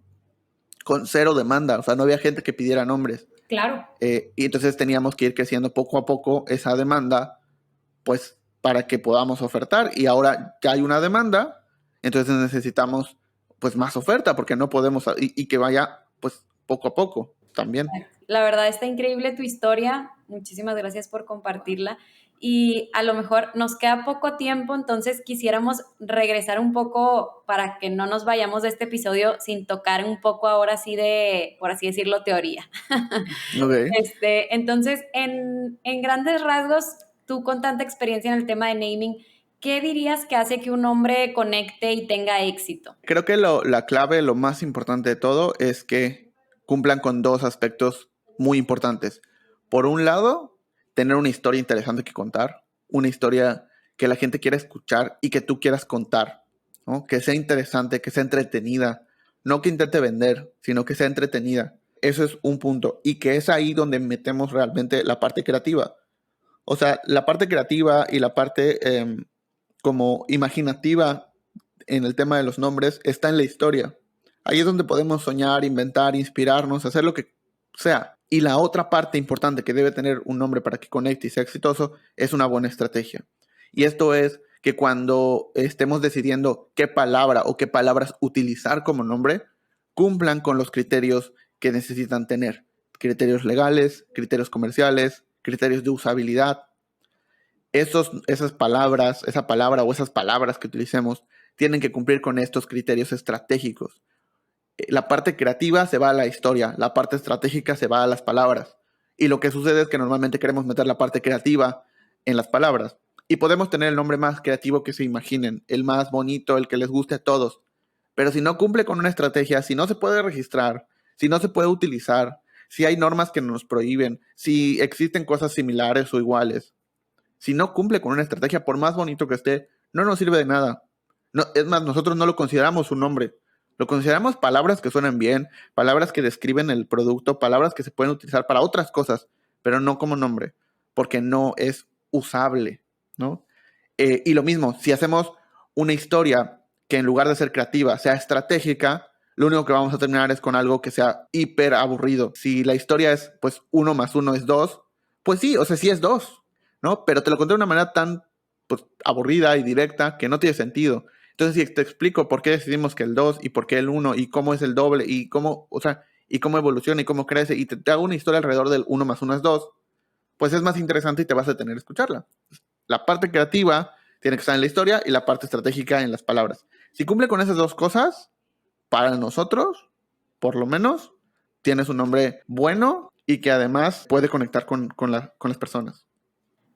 cero demanda, o sea, no había gente que pidiera nombres. Claro. Y entonces teníamos que ir creciendo poco a poco esa demanda, pues, para que podamos ofertar. Y ahora ya hay una demanda, entonces necesitamos, pues, más oferta, porque no podemos, y que vaya, pues, poco a poco también. La verdad está increíble tu historia. Muchísimas gracias por compartirla. Y a lo mejor nos queda poco tiempo, entonces quisiéramos regresar un poco para que no nos vayamos de este episodio sin tocar un poco ahora sí de, por así decirlo, teoría. Okay. Entonces, en grandes rasgos, tú con tanta experiencia en el tema de naming, ¿qué dirías que hace que un nombre conecte y tenga éxito? Creo que la clave, lo más importante de todo, es que cumplan con dos aspectos muy importantes. Por un lado, tener una historia interesante que contar, una historia que la gente quiera escuchar y que tú quieras contar, ¿no? Que sea interesante, que sea entretenida, no que intente vender, sino que sea entretenida. Eso es un punto, y que es ahí donde metemos realmente la parte creativa. O sea, la parte creativa y la parte como imaginativa en el tema de los nombres está en la historia. Ahí es donde podemos soñar, inventar, inspirarnos, hacer lo que sea. Y la otra parte importante que debe tener un nombre para que conecte y sea exitoso es una buena estrategia. Y esto es que cuando estemos decidiendo qué palabra o qué palabras utilizar como nombre, cumplan con los criterios que necesitan tener. Criterios legales, criterios comerciales, criterios de usabilidad. Esas palabras, esa palabra o esas palabras que utilicemos tienen que cumplir con estos criterios estratégicos. La parte creativa se va a la historia, la parte estratégica se va a las palabras. Y lo que sucede es que normalmente queremos meter la parte creativa en las palabras. Y podemos tener el nombre más creativo que se imaginen, el más bonito, el que les guste a todos. Pero si no cumple con una estrategia, si no se puede registrar, si no se puede utilizar, si hay normas que nos prohíben, si existen cosas similares o iguales, si no cumple con una estrategia, por más bonito que esté, no nos sirve de nada. No, es más, nosotros no lo consideramos un nombre. Lo consideramos palabras que suenan bien, palabras que describen el producto, palabras que se pueden utilizar para otras cosas, pero no como nombre, porque no es usable, ¿no? Y lo mismo, si hacemos una historia que en lugar de ser creativa sea estratégica, lo único que vamos a terminar es con algo que sea hiper aburrido. Si la historia es, pues, 1 más 1 es 2, pues sí, o sea, sí es 2, ¿no? Pero te lo conté de una manera tan, pues, aburrida y directa que no tiene sentido. Entonces, si te explico por qué decidimos que el 2 y por qué el 1 y cómo es el doble y cómo, o sea, y cómo evoluciona y cómo crece y te hago una historia alrededor del 1 más 1 es 2, pues es más interesante y te vas a tener que escucharla. La parte creativa tiene que estar en la historia y la parte estratégica en las palabras. Si cumple con esas dos cosas, para nosotros, por lo menos, tienes un nombre bueno y que además puede conectar con las personas.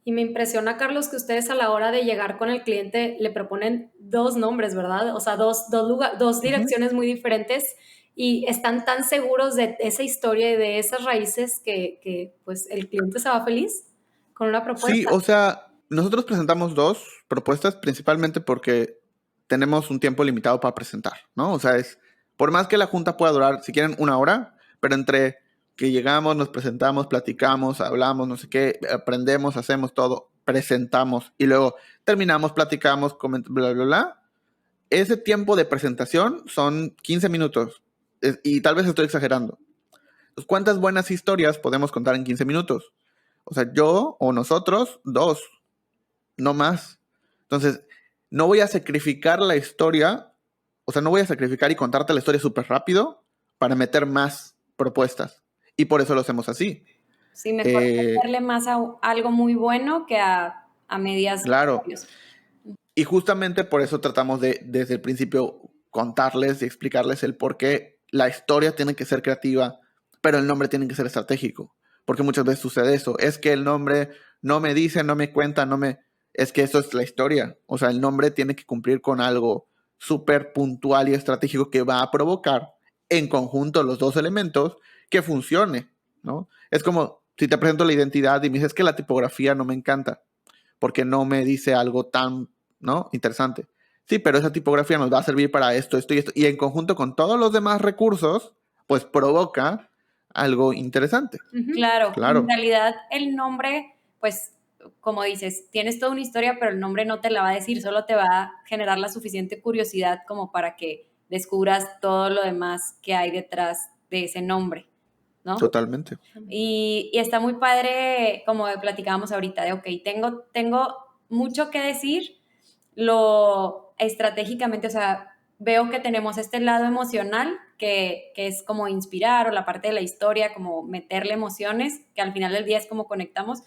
Y me impresiona, Carlos, que ustedes a la hora de llegar con el cliente le proponen dos nombres, ¿verdad? O sea, dos direcciones muy diferentes y están tan seguros de esa historia y de esas raíces que pues el cliente se va feliz con una propuesta. Sí, o sea, nosotros presentamos dos propuestas principalmente porque tenemos un tiempo limitado para presentar, ¿no? O sea, por más que la junta pueda durar, si quieren, 1 hora, pero entre que llegamos, nos presentamos, platicamos, hablamos, no sé qué, aprendemos, hacemos todo, presentamos y luego terminamos, platicamos, bla, bla, bla. Ese tiempo de presentación son 15 minutos y tal vez estoy exagerando. Entonces, ¿cuántas buenas historias podemos contar en 15 minutos? O sea, yo o nosotros, 2, no más. Entonces, no voy a sacrificar la historia, o sea, no voy a sacrificar y contarte la historia súper rápido para meter más propuestas. Y por eso lo hacemos así. Sí, mejor meterle más a algo muy bueno que a medias. Claro. Y justamente por eso tratamos de, desde el principio, contarles y explicarles el por qué la historia tiene que ser creativa, pero el nombre tiene que ser estratégico. Porque muchas veces sucede eso. Es que el nombre no me dice, no me cuenta, es que eso es la historia. O sea, el nombre tiene que cumplir con algo súper puntual y estratégico que va a provocar en conjunto los dos elementos que funcione. ¿no? Es como si te presento la identidad y me dices que la tipografía no me encanta porque no me dice algo tan, ¿no?, interesante. Sí, pero esa tipografía nos va a servir para esto, esto y esto. Y en conjunto con todos los demás recursos, pues provoca algo interesante. Claro, Claro. en realidad el nombre, pues, como dices, tienes toda una historia, pero el nombre no te la va a decir, solo te va a generar la suficiente curiosidad como para que descubras todo lo demás que hay detrás de ese nombre, ¿no? Totalmente. Y está muy padre, como platicábamos ahorita, de, ok, tengo mucho que decir, lo estratégicamente, o sea, veo que tenemos este lado emocional, que es como inspirar, o la parte de la historia, como meterle emociones, que al final del día es como conectamos,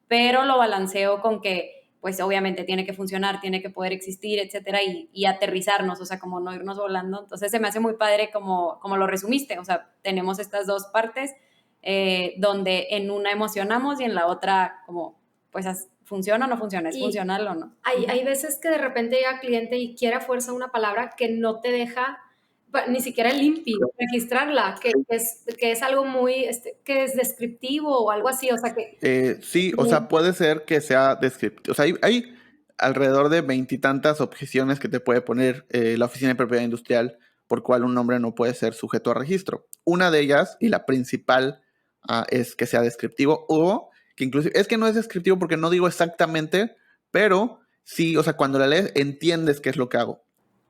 pero lo balanceo con que, pues obviamente tiene que funcionar, tiene que poder existir, etcétera, y aterrizarnos, o sea, como no irnos volando. Entonces se me hace muy padre como lo resumiste, o sea, tenemos estas dos partes, donde en una emocionamos y en la otra como, pues, ¿funciona o no funciona? ¿Es Y funcional o no? Hay veces que de repente llega cliente y quiere a fuerza una palabra que no te deja ni siquiera el INPI registrarla, que es algo muy, que es descriptivo o algo así, o sea que... Sí, o sea, puede ser que sea descriptivo. O sea, hay alrededor de 20 y tantas objeciones que te puede poner la Oficina de Propiedad Industrial por cual un nombre no puede ser sujeto a registro. Una de ellas, y la principal, es que sea descriptivo, o que inclusive, es que no es descriptivo porque no digo exactamente, pero sí, o sea, cuando la lees entiendes qué es lo que hago.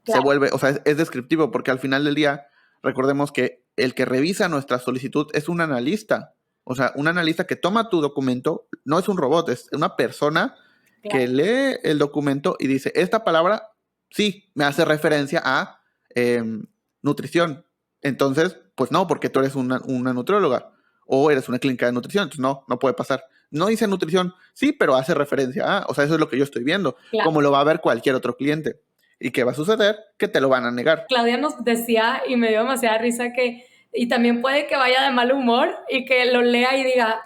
Claro. Se vuelve, o sea, es descriptivo porque al final del día, recordemos que el que revisa nuestra solicitud es un analista. O sea, un analista que toma tu documento, no es un robot, es una persona que lee el documento y dice, esta palabra sí me hace referencia a nutrición. Entonces, pues no, porque tú eres una nutrióloga o eres una clínica de nutrición, entonces no puede pasar. No dice nutrición, sí, pero hace referencia a, o sea, eso es lo que yo estoy viendo, como lo va a ver cualquier otro cliente. ¿Y qué va a suceder? Que te lo van a negar. Claudia nos decía, y me dio demasiada risa, que y también puede que vaya de mal humor y que lo lea y diga,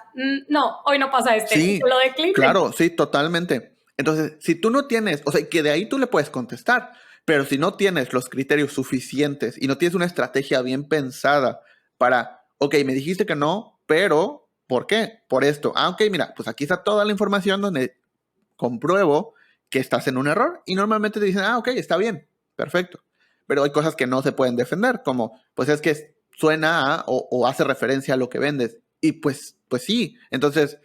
no, hoy no pasa Sí, lo decline. claro, sí, totalmente. Entonces, si tú no tienes, o sea, que de ahí tú le puedes contestar, pero si no tienes los criterios suficientes y no tienes una estrategia bien pensada para, ok, me dijiste que no, pero ¿por qué? Por esto. Ok, mira, pues aquí está toda la información donde compruebo que estás en un error y normalmente te dicen, ok, está bien, perfecto. Pero hay cosas que no se pueden defender, como, pues es que suena a o hace referencia a lo que vendes. Y pues sí, entonces,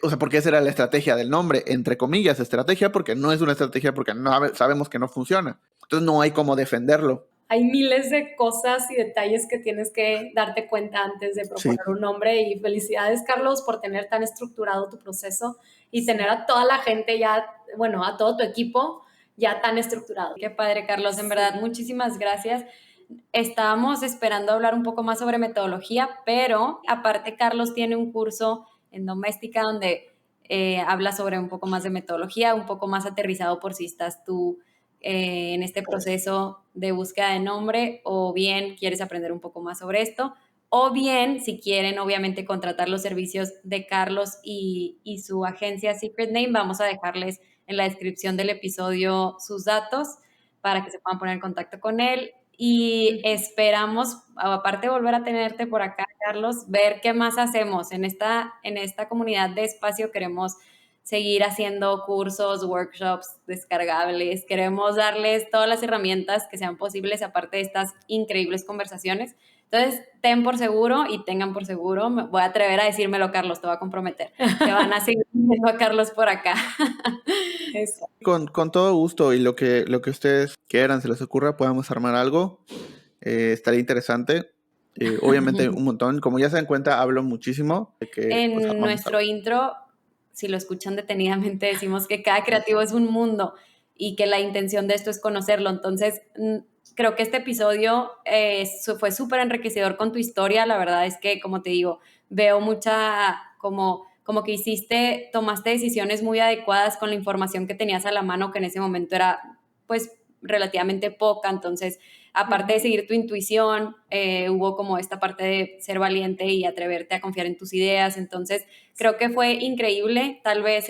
o sea, porque esa era la estrategia del nombre, entre comillas, estrategia, porque no es una estrategia, porque no sabemos que no funciona. Entonces no hay cómo defenderlo. Hay miles de cosas y detalles que tienes que darte cuenta antes de proponer un nombre, y felicidades, Carlos, por tener tan estructurado tu proceso y tener a toda la gente ya, bueno, a todo tu equipo ya tan estructurado. Qué padre, Carlos, en verdad, muchísimas gracias. Estábamos esperando hablar un poco más sobre metodología, pero aparte Carlos tiene un curso en doméstica donde habla sobre un poco más de metodología, un poco más aterrizado por si estás tú en este proceso de búsqueda de nombre, o bien quieres aprender un poco más sobre esto, o bien si quieren obviamente contratar los servicios de Carlos y su agencia Secret Name, vamos a dejarles en la descripción del episodio sus datos para que se puedan poner en contacto con él. Y esperamos, aparte de volver a tenerte por acá, Carlos, ver qué más hacemos en esta comunidad de espacio. Queremos seguir haciendo cursos, workshops descargables, queremos darles todas las herramientas que sean posibles, aparte de estas increíbles conversaciones. Entonces, ten por seguro y tengan por seguro, me voy a atrever a decírmelo, Carlos, te voy a comprometer, que van a seguir viendo a Carlos por acá. Eso. Con todo gusto, y lo que ustedes quieran, se les ocurra, podamos armar algo. Estaría interesante. Obviamente un montón. Como ya se dan cuenta, hablo muchísimo. De que, en pues, nuestro intro, si lo escuchan detenidamente, decimos que cada creativo es un mundo y que la intención de esto es conocerlo. Entonces, creo que este episodio fue súper enriquecedor con tu historia. La verdad es que, como te digo, veo mucha como que tomaste decisiones muy adecuadas con la información que tenías a la mano, que en ese momento era pues relativamente poca. Entonces, aparte de seguir tu intuición, hubo como esta parte de ser valiente y atreverte a confiar en tus ideas. Entonces, creo que fue increíble. Tal vez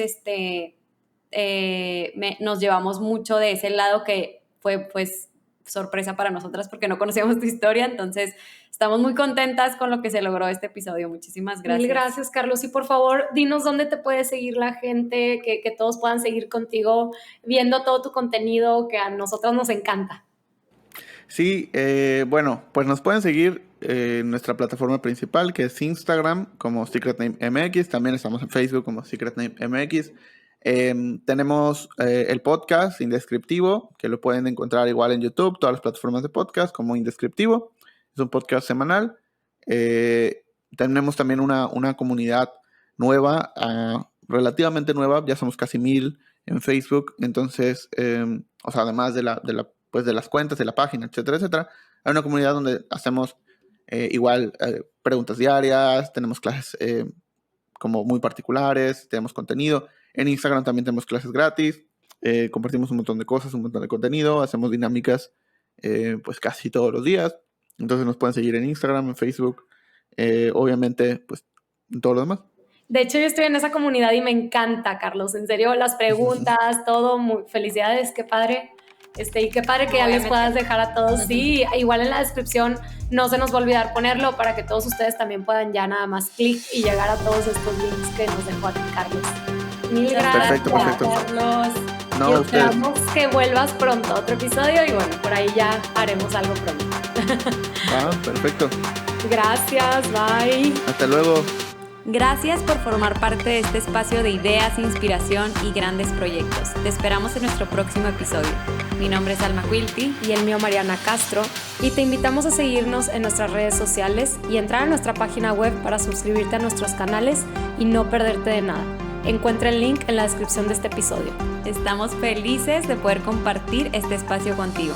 nos llevamos mucho de ese lado que fue pues sorpresa para nosotras porque no conocíamos tu historia. Entonces, estamos muy contentas con lo que se logró este episodio. Muchísimas gracias. Mil gracias, Carlos. Y por favor, dinos dónde te puede seguir la gente, que todos puedan seguir contigo, viendo todo tu contenido, que a nosotros nos encanta. Sí, bueno, pues nos pueden seguir en nuestra plataforma principal, que es Instagram, como Secret Name MX. También estamos en Facebook como Secret Name MX. Tenemos el podcast Indescriptivo, que lo pueden encontrar igual en YouTube, todas las plataformas de podcast como Indescriptivo. Es un podcast semanal. Tenemos también una comunidad nueva, relativamente nueva. Ya somos casi 1,000 en Facebook. Entonces, o sea, además de las cuentas, de la página, etcétera, etcétera, hay una comunidad donde hacemos preguntas diarias, tenemos clases como muy particulares, tenemos contenido. En Instagram también tenemos clases gratis, compartimos un montón de cosas, un montón de contenido, hacemos dinámicas pues casi todos los días. Entonces nos pueden seguir en Instagram, en Facebook, obviamente pues en todo lo demás. De hecho, yo estoy en esa comunidad y me encanta, Carlos. En serio, las preguntas, todo, felicidades, qué padre. Y qué padre que ya les puedas dejar a todos. Sí, igual en la descripción no se nos va a olvidar ponerlo para que todos ustedes también puedan ya nada más clic y llegar a todos estos links que nos dejó aquí Carlos. Mil gracias, perfecto. Carlos. No, y esperamos que vuelvas pronto a otro episodio y bueno, por ahí ya haremos algo pronto. Perfecto. Gracias, bye. Hasta luego. Gracias por formar parte de este espacio de ideas, inspiración y grandes proyectos. Te esperamos en nuestro próximo episodio. Mi nombre es Alma Quilty. Y el mío Mariana Castro. Y te invitamos a seguirnos en nuestras redes sociales y entrar a nuestra página web para suscribirte a nuestros canales y no perderte de nada. Encuentra el link en la descripción de este episodio. Estamos felices de poder compartir este espacio contigo.